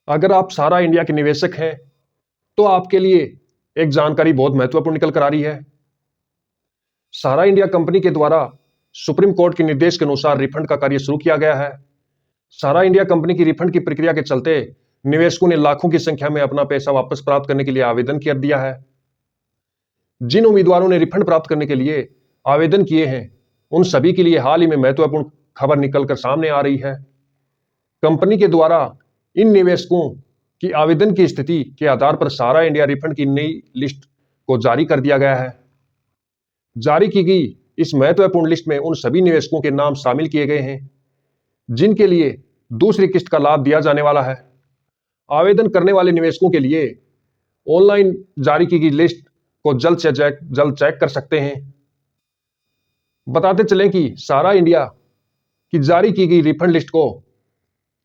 अगर आप सारा इंडिया के निवेशक हैं तो आपके लिए एक जानकारी बहुत महत्वपूर्ण निकल कर आ रही है। सारा इंडिया कंपनी के द्वारा सुप्रीम कोर्ट के निर्देश के अनुसार रिफंड का कार्य शुरू किया गया है। सारा इंडिया कंपनी की रिफंड की प्रक्रिया के चलते निवेशकों ने लाखों की संख्या में अपना पैसा वापस प्राप्त करने के लिए आवेदन कर दिया है। जिन उम्मीदवारों ने रिफंड प्राप्त करने के लिए आवेदन किए हैं उन सभी के लिए हाल ही में महत्वपूर्ण खबर निकलकर सामने आ रही है। कंपनी के द्वारा इन निवेशकों की आवेदन की स्थिति के आधार पर सारा इंडिया रिफंड की नई लिस्ट को जारी कर दिया गया है। जारी की गई इस महत्वपूर्ण लिस्ट में उन सभी निवेशकों के नाम शामिल किए गए हैं जिनके लिए दूसरी किस्त का लाभ दिया जाने वाला है। आवेदन करने वाले निवेशकों के लिए ऑनलाइन जारी की गई लिस्ट को जल्द से जल्द चेक कर सकते हैं। बताते चलें कि सारा इंडिया की जारी की गई रिफंड लिस्ट को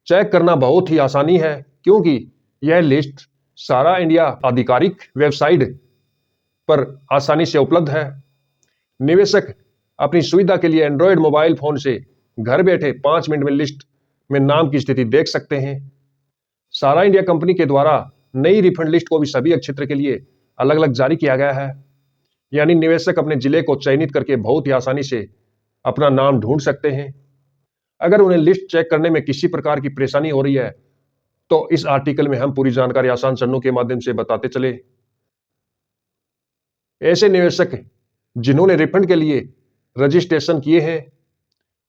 चेक करना बहुत ही आसानी है, क्योंकि यह लिस्ट सारा इंडिया आधिकारिक वेबसाइट पर आसानी से उपलब्ध है। निवेशक अपनी सुविधा के लिए एंड्रॉयड मोबाइल फोन से घर बैठे 5 मिनट में लिस्ट में नाम की स्थिति देख सकते हैं। सारा इंडिया कंपनी के द्वारा नई रिफंड लिस्ट को भी सभी क्षेत्र के लिए अलग अलग जारी किया गया है, यानी निवेशक अपने जिले को चयनित करके बहुत ही आसानी से अपना नाम ढूंढ सकते हैं। अगर उन्हें लिस्ट चेक करने में किसी प्रकार की परेशानी हो रही है तो इस आर्टिकल में हम पूरी जानकारी आसान चरणों के माध्यम से बताते चले। ऐसे निवेशक जिन्होंने रिफंड के लिए रजिस्ट्रेशन किए हैं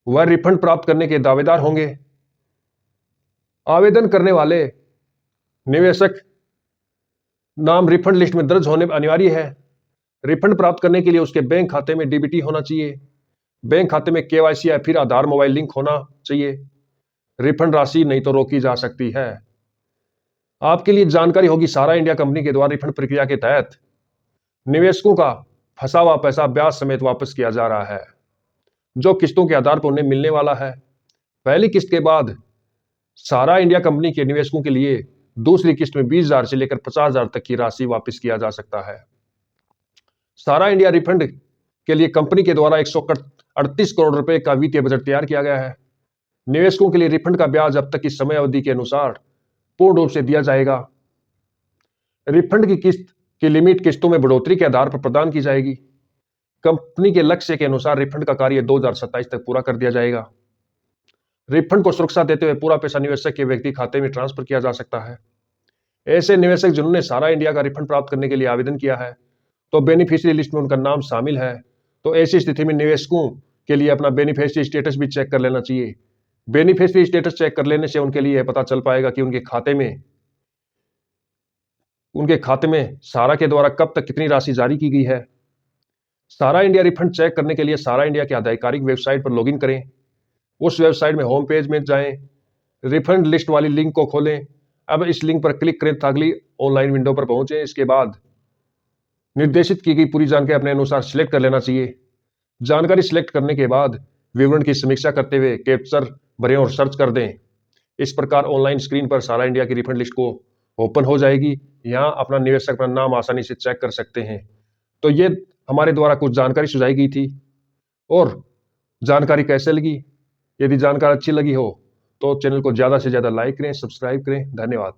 वह रिफंड प्राप्त करने के दावेदार होंगे। आवेदन करने वाले निवेशक नाम रिफंड लिस्ट में दर्ज होने अनिवार्य है। रिफंड प्राप्त करने के लिए उसके बैंक खाते में डीबीटी होना चाहिए। बैंक खाते में केवाईसी या फिर आधार मोबाइल लिंक होना चाहिए। रिफंड राशि नहीं तो रोकी जा सकती है। आपके लिए जानकारी होगी, सारा इंडिया कंपनी के द्वारा रिफंड प्रक्रिया के तहत निवेशकों का फंसा हुआ पैसा ब्याज समेत वापस किया जा रहा है, जो किस्तों के आधार पर उन्हें मिलने वाला है। पहली किस्त के बाद सारा इंडिया कंपनी के निवेशकों के लिए दूसरी किस्त में 20,000 से लेकर 50,000 तक की राशि वापस किया जा सकता है। सारा इंडिया रिफंड के लिए कंपनी के द्वारा 138 करोड़ रुपए का वित्तीय बजट तैयार किया गया है। निवेशकों के लिए रिफंड का ब्याज अब तक की समय अवधि के अनुसार पूर्ण रूप से दिया जाएगा। रिफंड की किस्त की लिमिट किस्तों में बढ़ोतरी के आधार पर प्रदान की जाएगी। कंपनी के लक्ष्य के अनुसार रिफंड का कार्य 2027 तक पूरा कर दिया जाएगा। रिफंड को सुरक्षा देते हुए पूरा पैसा निवेशक के व्यक्ति खाते में ट्रांसफर किया जा सकता है। ऐसे निवेशक जिन्होंने सारा इंडिया का रिफंड प्राप्त करने के लिए आवेदन किया है तो बेनिफिशियरी लिस्ट में उनका नाम शामिल है, तो ऐसी स्थिति में निवेशकों के लिए अपना बेनिफिशियरी स्टेटस भी चेक कर लेना चाहिए। बेनिफिशियरी स्टेटस चेक कर लेने से उनके लिए पता चल पाएगा कि उनके खाते में सारा के द्वारा कब तक कितनी राशि जारी की गई है। सारा इंडिया रिफंड चेक करने के लिए सारा इंडिया की आधिकारिक वेबसाइट पर लॉगिन करें। उस वेबसाइट में होम पेज में जाएं, रिफंड लिस्ट वाली लिंक को खोलें। अब इस लिंक पर क्लिक करें ताकि अगली ऑनलाइन विंडो पर पहुंचे। इसके बाद निर्देशित की गई पूरी जानकारी अपने अनुसार सिलेक्ट कर लेना चाहिए। जानकारी सिलेक्ट करने के बाद विवरण की समीक्षा करते हुए कैप्चर भरें और सर्च कर दें। इस प्रकार ऑनलाइन स्क्रीन पर सारा इंडिया की रिफंड लिस्ट को ओपन हो जाएगी। यहाँ अपना निवेशक अपना नाम आसानी से चेक कर सकते हैं। तो ये हमारे द्वारा कुछ जानकारी सुझाई गई थी। और जानकारी कैसे लगी? यदि जानकारी अच्छी लगी हो तो चैनल को ज़्यादा से ज़्यादा लाइक करें, सब्सक्राइब करें। धन्यवाद।